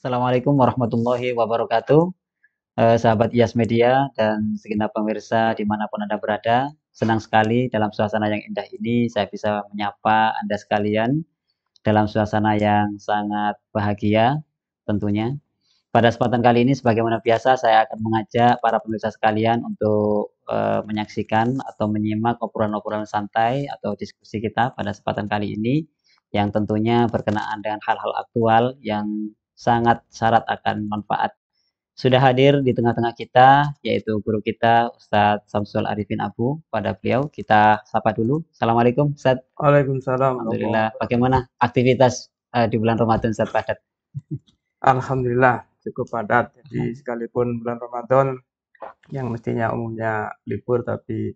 Assalamualaikum warahmatullahi wabarakatuh. Sahabat IAS Media dan segenap pemirsa dimanapun Anda berada, senang sekali dalam suasana yang indah ini saya bisa menyapa Anda sekalian dalam suasana yang sangat bahagia tentunya. Pada kesempatan kali ini sebagaimana biasa saya akan mengajak para pemirsa sekalian untuk menyaksikan atau menyimak obrolan-obrolan santai atau diskusi kita pada kesempatan kali ini yang tentunya berkenaan dengan hal-hal aktual yang sangat syarat akan manfaat. Sudah hadir di tengah-tengah kita yaitu guru kita Ustadz Samsul Arifin Abu. Pada beliau kita sapa dulu. Assalamualaikum Ustadz. Waalaikumsalam warahmatullahi Alhamdulillah. Bagaimana wabarakatuh. aktivitas di bulan Ramadan Ustadz Padat? Alhamdulillah cukup padat. Jadi sekalipun bulan Ramadan yang mestinya umumnya libur, tapi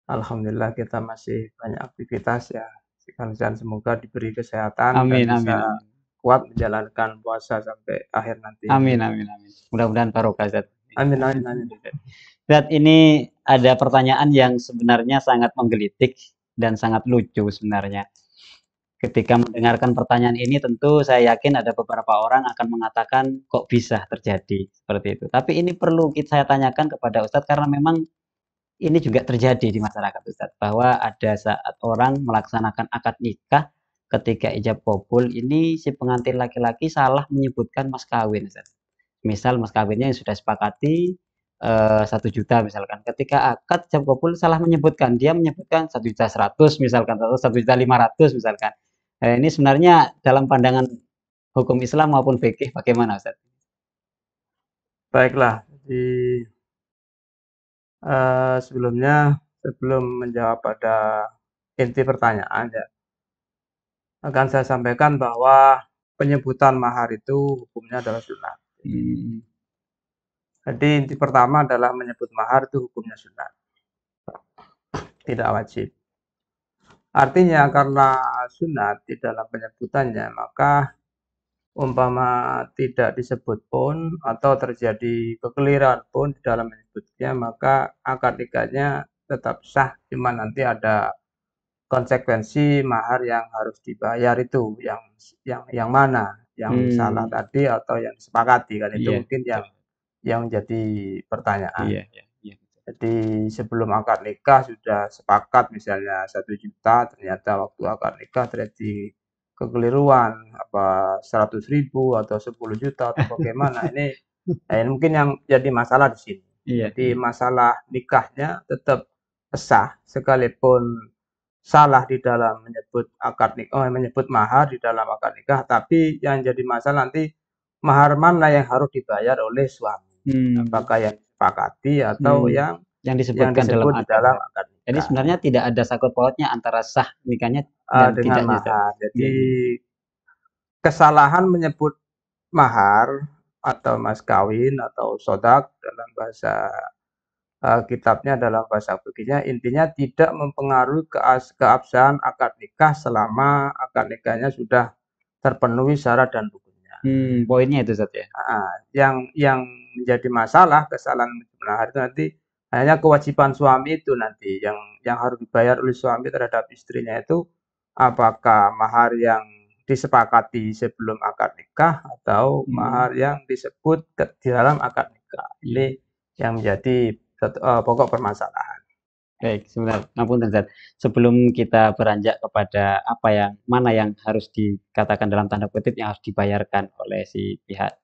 alhamdulillah kita masih banyak aktivitas ya. Sekalian semoga diberi kesehatan dan Amin, amin, bisa amin. kuat menjalankan puasa sampai akhir nanti. Amin, amin, amin. Mudah-mudahan barokah Ustadz. Amin, amin, amin. Ustadz, ini ada pertanyaan yang sebenarnya sangat menggelitik dan sangat lucu sebenarnya. Ketika mendengarkan pertanyaan ini tentu saya yakin ada beberapa orang akan mengatakan kok bisa terjadi seperti itu. Tapi ini perlu saya tanyakan kepada Ustadz karena memang ini juga terjadi di masyarakat Ustadz, bahwa ada saat orang melaksanakan akad nikah ketika ijab kabul ini si pengantin laki-laki salah menyebutkan mas kawin Ustadz. Misal mas kawinnya yang sudah sepakati 1 juta misalkan. Ketika akad ijab kabul salah menyebutkan, dia menyebutkan 1.100.000 misalkan atau 1.500.000 misalkan. Ini sebenarnya dalam pandangan hukum Islam maupun fikih bagaimana Ustaz? Baiklah, jadi sebelum menjawab pada inti pertanyaan ya, akan saya sampaikan bahwa penyebutan mahar itu hukumnya adalah sunnah. Jadi inti pertama adalah menyebut mahar itu hukumnya sunnah, tidak wajib. Artinya karena sunat di dalam penyebutannya, maka umpama tidak disebut pun atau terjadi kekeliruan pun di dalam menyebutnya, maka akad nikahnya tetap sah, cuma nanti ada konsekuensi mahar yang harus dibayar itu, yang mana, yang salah tadi atau yang disepakati kan, itu mungkin yang jadi pertanyaan. Iya, iya. Jadi sebelum akad nikah sudah sepakat misalnya 1 juta, ternyata waktu akad nikah terjadi kekeliruan, apa 100.000 atau 10 juta atau bagaimana, ini mungkin yang jadi masalah di sini. Iya, Jadi iya. masalah nikahnya tetap sah sekalipun salah di dalam menyebut akad nikah, menyebut mahar di dalam akad nikah, tapi yang jadi masalah nanti mahar mana yang harus dibayar oleh suami. Apakah yang disepakati atau yang disebutkan disebut di dalam akad. akad nikah. Jadi sebenarnya tidak ada sangkut pautnya antara sah nikahnya dan dengan tidaknya. mahar. Jadi kesalahan menyebut mahar atau mas kawin atau sodak dalam bahasa kitabnya, dalam bahasa fikihnya, intinya tidak mempengaruhi keabsahan akad nikah selama akad nikahnya sudah terpenuhi syarat dan rukunnya. Poinnya itu Ustaz ya. Yang menjadi masalah kesalahan mahar itu nanti hanya kewajiban suami itu nanti yang harus dibayar oleh suami terhadap istrinya itu, apakah mahar yang disepakati sebelum akad nikah atau mahar yang disebut di dalam akad nikah. Ini yang menjadi pokok permasalahan. Baik, sebentar, ngapunten Ustaz. Sebelum kita beranjak kepada mana yang harus dikatakan dalam tanda kutip yang harus dibayarkan oleh si pihak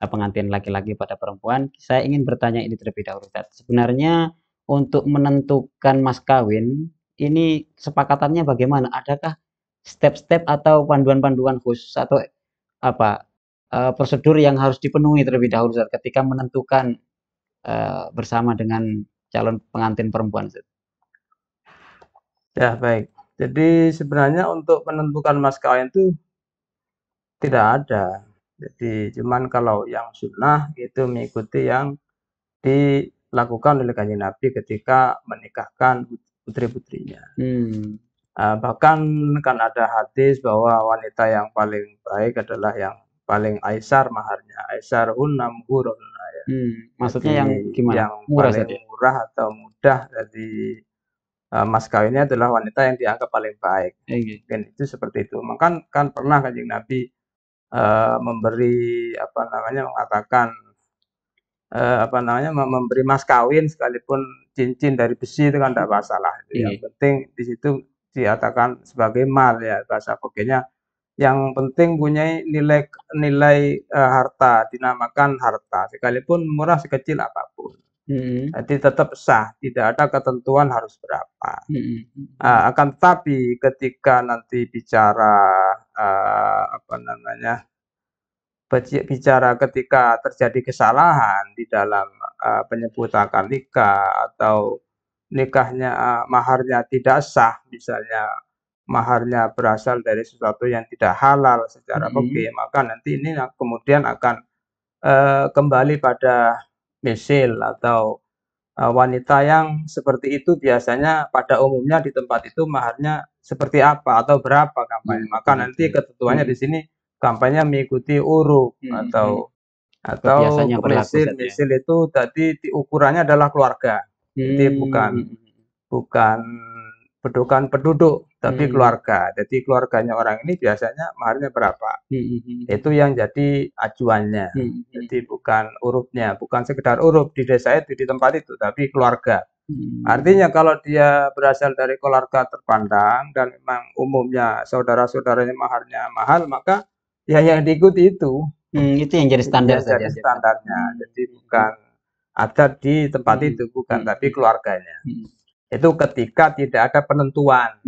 pengantin laki-laki pada perempuan, saya ingin bertanya ini terlebih dahulu Ustaz. Sebenarnya untuk menentukan mas kawin ini kesepakatannya bagaimana? Adakah step-step atau panduan-panduan khusus atau prosedur yang harus dipenuhi terlebih dahulu Ustaz, ketika menentukan bersama dengan calon pengantin perempuan Ustaz? Ya, baik. Jadi sebenarnya untuk menentukan mas kawin itu tidak ada. Jadi cuman kalau yang sunnah itu mengikuti yang dilakukan oleh Kanjeng Nabi ketika menikahkan putri-putrinya. Bahkan kan ada hadis bahwa wanita yang paling baik adalah yang paling aisar maharnya, aisar muhurun. Maksudnya yang gimana? Yang paling murah atau mudah dari mas kawinnya adalah wanita yang dianggap paling baik. Mungkin itu seperti itu. Maka kan pernah Kanjeng Nabi memberi apa namanya, mengatakan apa namanya, memberi mas kawin sekalipun cincin dari besi itu kan tidak masalah. Yang Iya. penting di situ dikatakan sebagai mal ya, bahasa Pokenya. Yang penting punya nilai nilai harta, dinamakan harta, sekalipun murah sekecil apapun. Mm-mm. Jadi tetap sah, tidak ada ketentuan harus berapa. Mm-mm. Akan tetapi ketika nanti bicara apa namanya, bicara ketika terjadi kesalahan di dalam penyebutan akad nikah atau nikahnya maharnya tidak sah, misalnya maharnya berasal dari sesuatu yang tidak halal secara fikih, maka nanti ini kemudian akan kembali pada misil atau wanita yang seperti itu biasanya pada umumnya di tempat itu maharnya seperti apa atau berapa kampanye. Maka nanti ketentuannya di sini kampanye mengikuti uruf atau Biasanya berlaku misil Ustaz, ya. misil itu tadi ukurannya adalah keluarga. Jadi bukan penduduk tapi keluarga. Jadi keluarganya orang ini biasanya maharnya berapa. Itu yang jadi acuannya. Jadi bukan urufnya, bukan sekedar uruf di desa itu, di tempat itu, tapi keluarga. Artinya kalau dia berasal dari keluarga terpandang dan memang umumnya saudara-saudaranya maharnya mahal, maka ya yang diikuti itu. Itu yang jadi standar Yang saja. jadi standarnya. Jadi bukan adat di tempat itu, bukan, tapi keluarganya. Itu ketika tidak ada penentuan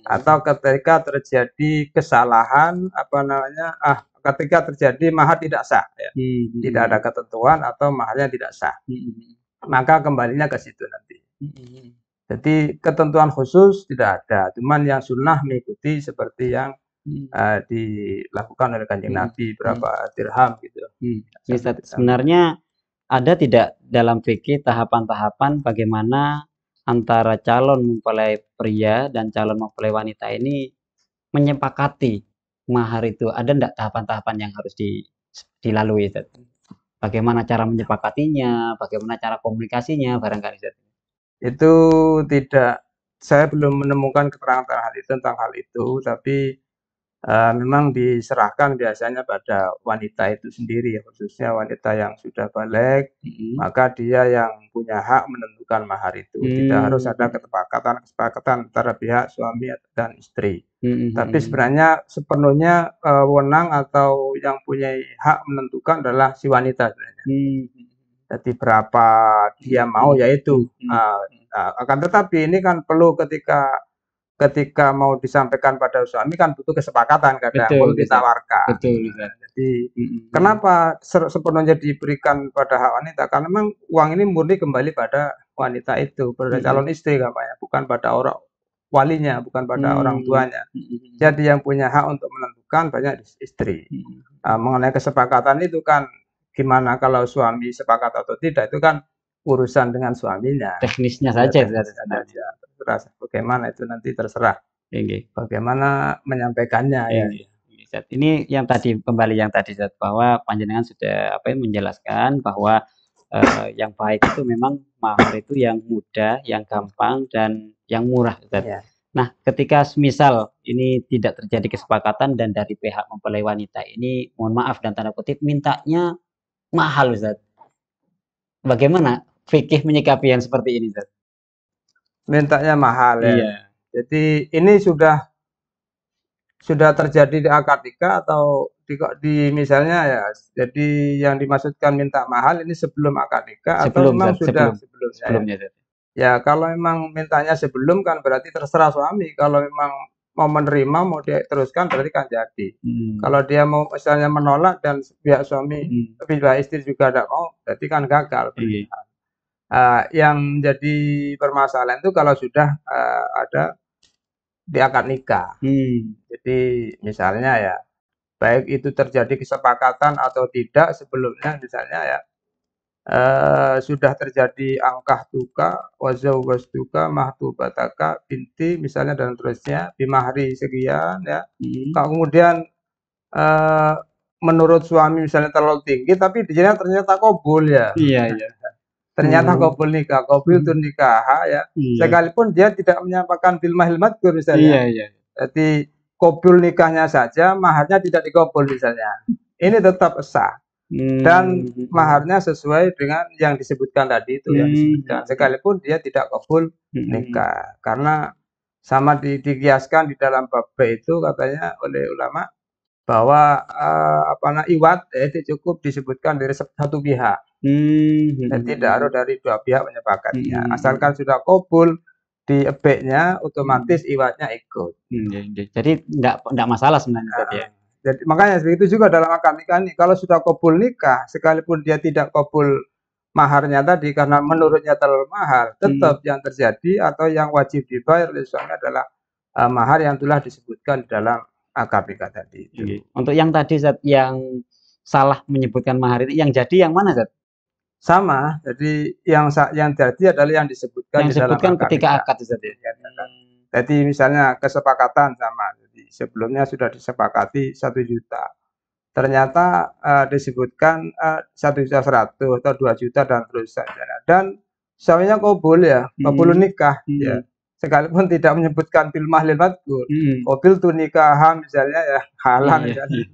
atau ketika terjadi kesalahan apa namanya ketika terjadi mahar tidak sah ya. Tidak ada ketentuan atau maharnya tidak sah, maka kembalinya ke situ nanti. Jadi ketentuan khusus tidak ada, cuman yang sunnah mengikuti seperti yang dilakukan oleh Kanjeng Nabi, berapa dirham gitu. Sebenarnya ada tidak dalam fikih tahapan-tahapan bagaimana antara calon mempelai pria dan calon mempelai wanita ini menyepakati mahar itu? Ada enggak tahapan-tahapan yang harus dilalui, Ustaz? Bagaimana cara menyepakatinya, bagaimana cara komunikasinya barangkali, Ustaz? Itu tidak, saya belum menemukan keterangan tentang hal itu, tapi memang diserahkan biasanya pada wanita itu sendiri, khususnya wanita yang sudah balik, maka dia yang punya hak menentukan mahar itu. Tidak harus ada kesepakatan antara pihak suami dan istri. Tapi sebenarnya sepenuhnya wewenang atau yang punya hak menentukan adalah si wanita sebenarnya. Jadi berapa dia mau yaitu. Akan tetapi ini kan perlu ketika mau disampaikan pada suami kan butuh kesepakatan kadang, perlu ditawarkan. Jadi kenapa sepenuhnya diberikan pada hak wanita? Karena memang uang ini murni kembali pada wanita itu, pada calon istri kampanye, bukan pada orang walinya, bukan pada orang tuanya. Jadi yang punya hak untuk menentukan banyak istri. Mengenai kesepakatan itu kan gimana kalau suami sepakat atau tidak, itu kan urusan dengan suaminya. Teknisnya saja. Bagaimana itu nanti terserah. Bagaimana menyampaikannya ya. Ini yang tadi, kembali yang tadi, bahwa panjenengan sudah menjelaskan bahwa yang baik itu memang mahar itu yang mudah, yang gampang, dan yang murah, Ustaz. Ya. Nah, ketika misal ini tidak terjadi kesepakatan dan dari pihak mempelai wanita ini, mohon maaf dan tanda kutip, mintanya mahal, Ustaz. Bagaimana fikih menyikapi yang seperti ini, Ustaz? Mintanya mahal ya. Iya. Jadi ini sudah terjadi di akad nikah atau di misalnya ya. Jadi yang dimaksudkan minta mahal ini sebelum akad nikah atau memang sudah sebelumnya? Ya kalau memang mintanya sebelum kan berarti terserah suami. Kalau memang mau menerima, mau dia teruskan berarti kan jadi. Kalau dia mau misalnya menolak dan pihak suami, pihak istri juga tidak mau, berarti kan gagal. Yang menjadi permasalahan itu kalau sudah ada di akad nikah. Jadi misalnya ya, baik itu terjadi kesepakatan atau tidak sebelumnya, misalnya ya sudah terjadi angkah tuka, wazawwastuka mahtubataka binti misalnya dan terusnya, bimahri sekian ya. Kemudian menurut suami misalnya terlalu tinggi, tapi di sini ternyata kabul ya. Iya. Ternyata kabul nikah, kabul itu nikah ya. Sekalipun dia tidak menyampaikan bil mahil madkur misalnya. Iya. Jadi qabul nikahnya saja, maharnya tidak dikabul misalnya. Ini tetap sah. Dan maharnya sesuai dengan yang disebutkan tadi itu, yang disebutkan. Sekalipun dia tidak kabul nikah. Karena sama dikiaskan di dalam bab itu katanya oleh ulama bahwa iwat itu cukup disebutkan dari satu pihak. Dan tidak harus dari dua pihak menyepakatinya. Asalkan sudah kabul di ebeknya, otomatis iwatnya ikut. Jadi enggak masalah sebenarnya tadi ya. Jadi makanya begitu juga dalam akad nikah ini. Kalau sudah kabul nikah, sekalipun dia tidak kabul maharnya tadi karena menurutnya terlalu mahal, tetap yang terjadi atau yang wajib dibayar oleh suami adalah mahar yang telah disebutkan di dalam akad nikah tadi itu. Untuk yang tadi Zat, yang salah menyebutkan mahar itu, yang jadi yang mana Zat? Sama, jadi yang jadi adalah yang disebutkan di dalam akad ketika akad Zat ya. Jadi misalnya kesepakatan sama, jadi sebelumnya sudah disepakati 1 juta. Ternyata disebutkan 1.100.000 atau 2 juta dan terusnya. Dan suaminya kabul ya, kabul nikah ya. Sekalipun tidak menyebutkan fil mahlil madkur, qabil tu nikah misalnya ya, halal misalnya.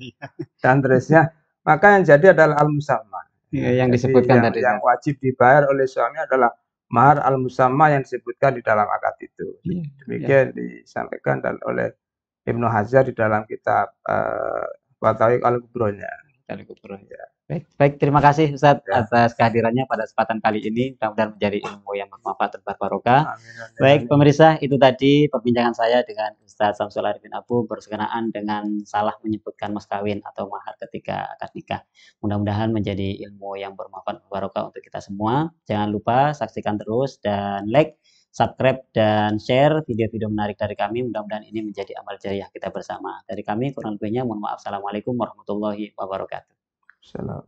Dan terusnya, maka yang jadi adalah al-musamma. Yang disebutkan tadi. Yang wajib dibayar oleh suami adalah mahar al-musamma yang disebutkan di dalam akad itu. Demikian disampaikan oleh Ibnu Hajar di dalam kitab Fatawik al-Kubronya. Baik, terima kasih Ustaz atas kehadirannya pada kesempatan kali ini. Mudah-mudahan menjadi ilmu yang bermanfaat dan berbarokah. Baik, pemirsa, itu tadi perbincangan saya dengan Ustaz Samsul Arifin Abu berkenaan dengan salah menyebutkan mas kawin atau mahar ketika akad nikah. Mudah-mudahan menjadi ilmu yang bermanfaat dan berbarokah untuk kita semua. Jangan lupa saksikan terus dan like, subscribe, dan share video-video menarik dari kami. Mudah-mudahan ini menjadi amal jariah kita bersama. Dari kami, kurang lebihnya mohon maaf. Assalamualaikum warahmatullahi wabarakatuh. Salam.